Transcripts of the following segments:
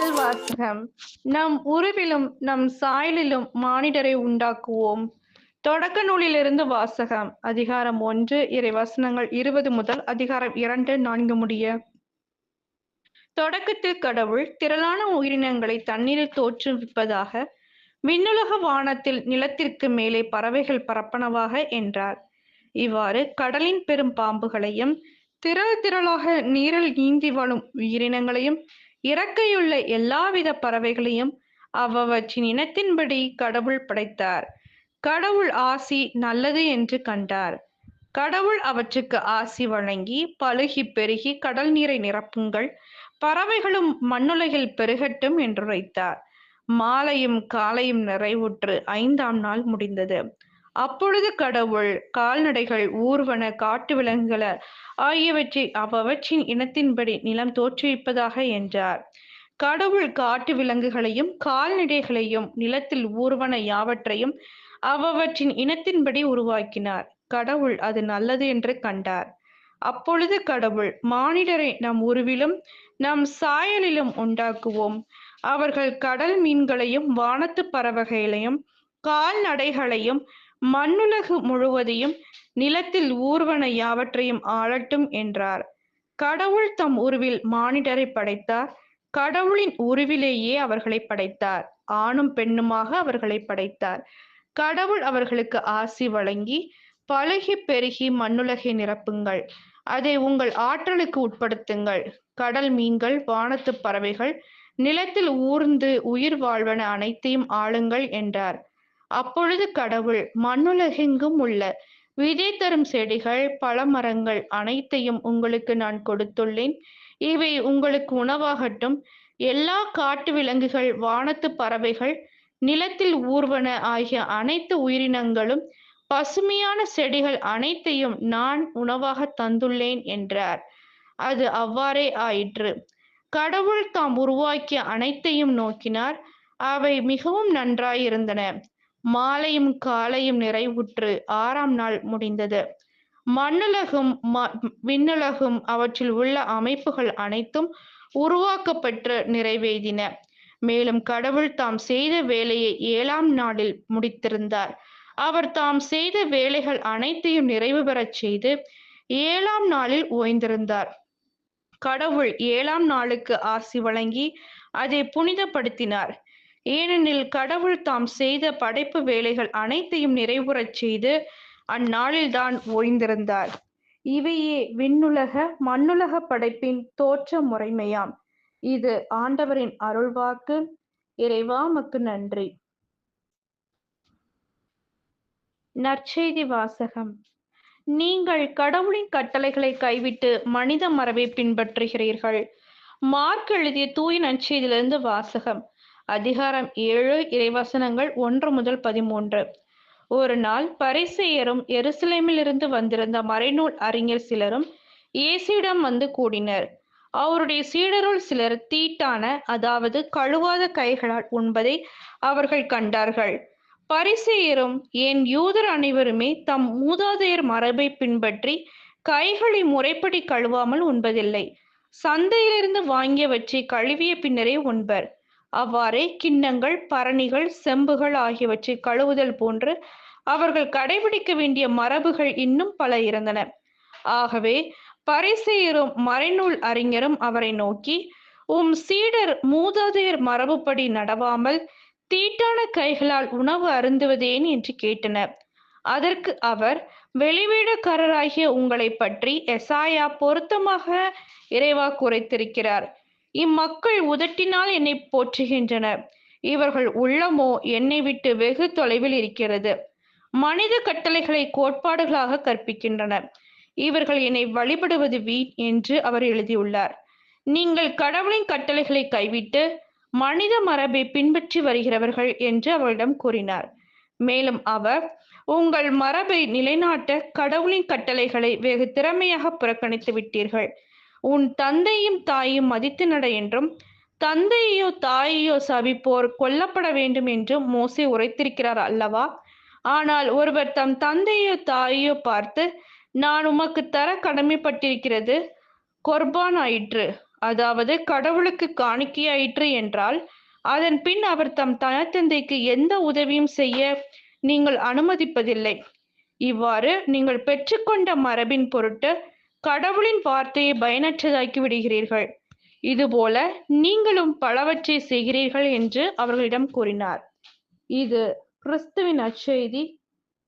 முதல் வாசகம். நம் உருவிலும் நம் சாயலிலும் மானிடரை உண்டாக்குவோம். தொடக்க நூலிலிருந்து வாசகம். அதிகாரம் 1 இறைவசனங்கள் 20 முதல் அதிகாரம் 2 4 முடிய. தொடக்கத்தில் கடவுள் திரளான உயிரினங்களை தண்ணீரில் தோற்றுவிப்பதாக, விண்ணுலக வானத்தில் நிலத்திற்கு மேலே பறவைகள் பறப்பனவாக என்றார். இவ்வாறு கடலின் பெரும் பாம்புகளையும் திரள் திரளாக நீரில் நீந்தி வாழும் உயிரினங்களையும் இறக்கையுள்ள எல்லாவித பறவைகளையும் அவ்வவற்றின் இனத்தின்படி கடவுள் படைத்தார். கடவுள் ஆசி நல்லது என்று கண்டார். கடவுள் அவற்றுக்கு ஆசி வழங்கி, பலுகி பெருகி கடல் நீரை நிரப்புங்கள், பறவைகளும் மண்ணுலகில் பெருகட்டும் என்றுரைத்தார். மாலையும் காலையும் நிறைவுற்று 5ஆம் நாள் முடிந்தது. அப்பொழுது கடவுள் கால்நடைகள், ஊர்வன, காட்டு விலங்குகள் ஆகியவற்றை அவ்வவற்றின் இனத்தின்படி நிலம் தோற்றுவிப்பதாக என்றார். கடவுள் காட்டு விலங்குகளையும் கால்நடைகளையும் நிலத்தில் ஊர்வன யாவற்றையும் அவ்வவற்றின் இனத்தின்படி உருவாக்கினார். கடவுள் அது நல்லது என்று கண்டார். அப்பொழுது கடவுள், மானிடரை நம் உருவிலும் நம் சாயலிலும் உண்டாக்குவோம். அவர்கள் கடல் மீன்களையும் வானத்து பறவைகளையும் கால்நடைகளையும் மண்ணுலகு முழுவதையும் நிலத்தில் ஊர்வன யாவற்றையும் ஆளட்டும் என்றார். கடவுள் தம் உருவில் மானிடரை படைத்தார். கடவுளின் உருவிலேயே அவர்களை படைத்தார். ஆணும் பெண்ணுமாக அவர்களை படைத்தார். கடவுள் அவர்களுக்கு ஆசி வழங்கி, பலுகி பெருகி மண்ணுலகை நிரப்புங்கள், அதை உங்கள் ஆற்றலுக்கு உட்படுத்துங்கள், கடல் மீன்கள், வானத்து பறவைகள், நிலத்தில் ஊர்ந்து உயிர் வாழ்வன அனைத்தையும் ஆளுங்கள் என்றார். அப்பொழுது கடவுள், மண்ணுலகெங்கும் உள்ள விதை தரும் செடிகள், பழமரங்கள் அனைத்தையும் உங்களுக்கு நான் கொடுத்துள்ளேன். இவை உங்களுக்கு உணவாகட்டும். எல்லா காட்டு விலங்குகள், வானத்து பறவைகள், நிலத்தில் ஊர்வன ஆகிய அனைத்து உயிரினங்களும், பசுமையான செடிகள் அனைத்தையும் நான் உணவாக தந்துள்ளேன் என்றார். அது அவ்வாறே ஆயிற்று. கடவுள் தாம் உருவாக்கிய அனைத்தையும் நோக்கினார். அவை மிகவும் நன்றாயிருந்தன. மாலையும் காலையும் நிறைவுற்று 6ஆம் நாள் முடிந்தது. மண்ணுலகும் விண்ணுலகும் அவற்றில் உள்ள அமைப்புகள் அனைத்தும் உருவாக்கப்பட்டு நிறைவேறின. மேலும் கடவுள் தாம் செய்த வேலையை 7ஆம் நாளில் முடித்திருந்தார். அவர் தாம் செய்த வேலைகள் அனைத்தையும் நிறைவு பெறச் செய்து 7ஆம் நாளில் ஓய்ந்திருந்தார். கடவுள் 7ஆம் நாளுக்கு ஆசி வழங்கி அதை புனிதப்படுத்தினார். ஏனெனில் கடவுள் தாம் செய்த படைப்பு வேலைகள் அனைத்தையும் நிறைவுறச் செய்து அந்நாளில்தான் ஓய்ந்திருந்தார். இவையே விண்ணுலக மண்ணுலக படைப்பின் தோற்ற முறைமையாம். இது ஆண்டவரின் அருள்வாக்கு. இறைவா உமக்கு நன்றி. நற்செய்தி வாசகம். நீங்கள் கடவுளின் கட்டளைகளை கைவிட்டு மனித மரபை பின்பற்றுகிறீர்கள். மார்க் எழுதிய தூய நற்செய்தியிலிருந்து வாசகம். அதிகாரம் 7 இறைவசனங்கள் 1 முதல் 13. ஒரு நாள் பரிசேயரும் எருசலேமிலிருந்து வந்திருந்த மறைநூல் அறிஞர் சிலரும் இயேசுவிடம் வந்து கூடினர். அவருடைய சீடருள் சிலர் தீட்டான, அதாவது கழுவாத கைகளால் உண்பதை அவர்கள் கண்டார்கள். பரிசேயரும் ஏன் யூதர் அனைவருமே தம் மூதாதையர் மரபை பின்பற்றி கைகளை முறைப்படி கழுவாமல் உண்பதில்லை. சந்தையிலிருந்து வாங்கியவற்றை கழுவிய பின்னரே உண்பர். அவ்வாறே கிண்ணங்கள், பரணிகள், செம்புகள் ஆகியவற்றை கழுவுதல் போன்று அவர்கள் கடைபிடிக்க வேண்டிய மரபுகள் இன்னும் பல இருந்தன. ஆகவே பரிசேயரும் மறைநூல் அறிஞரும் அவரை நோக்கி, உம் சீடர் மூதாதையர் மரபுப்படி நடவாமல் தீட்டான கைகளால் உணவு அருந்துவதேன் என்று கேட்டனர். அதற்கு அவர், வெளிவேடக்காரராகிய உங்களை பற்றி எசாயா பொருத்தமாக இறைவாக்கு உரைத்திருக்கிறார். இம்மக்கள் உதட்டினால் என்னை போற்றுகின்றனர், இவர்கள் உள்ளமோ என்னை விட்டு வெகு தொலைவில் இருக்கிறது. மனித கட்டளைகளை கோட்பாடுகளாக கற்பிக்கின்றனர். இவர்கள் என்னை வழிபடுவது வீண் என்று அவர் எழுதியுள்ளார். நீங்கள் கடவுளின் கட்டளைகளை கைவிட்டு மனித மரபை பின்பற்றி வருகிறவர்கள் என்று அவரிடம் கூறினார். மேலும் அவர், உங்கள் மரபை நிலைநாட்ட கடவுளின் கட்டளைகளை வெகு திறமையாக புறக்கணித்து விட்டீர்கள். உன் தந்தையும் தாயும் மதித்து நட என்றும், தந்தையோ தாயையோ சபிப்போர் கொல்லப்பட வேண்டும் என்றும் மோசே உரைத்திருக்கிறார் அல்லவா? ஆனால் ஒருவர் தம் தந்தையோ தாயையோ பார்த்து, நான் உமக்கு தர கடமைப்பட்டிருக்கிறது கொர்பான் ஆயிற்று, அதாவது கடவுளுக்கு காணிக்கையாயிற்று என்றால், அதன் பின் அவர் தம் தந்தைக்கு எந்த உதவியும் செய்ய நீங்கள் அனுமதிப்பதில்லை. இவ்வாறு நீங்கள் பெற்றுக்கொண்ட மரபின் பொருட்டு கடவுளின் வார்த்தையை பயனற்றதாக்கி விடுகிறீர்கள். இதுபோல நீங்களும் பலவற்றை செய்கிறீர்கள் என்று அவர்களிடம் கூறினார். இது கிறிஸ்துவின் நற்செய்தி.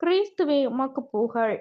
கிறிஸ்துவே உமக்கு புகழ்.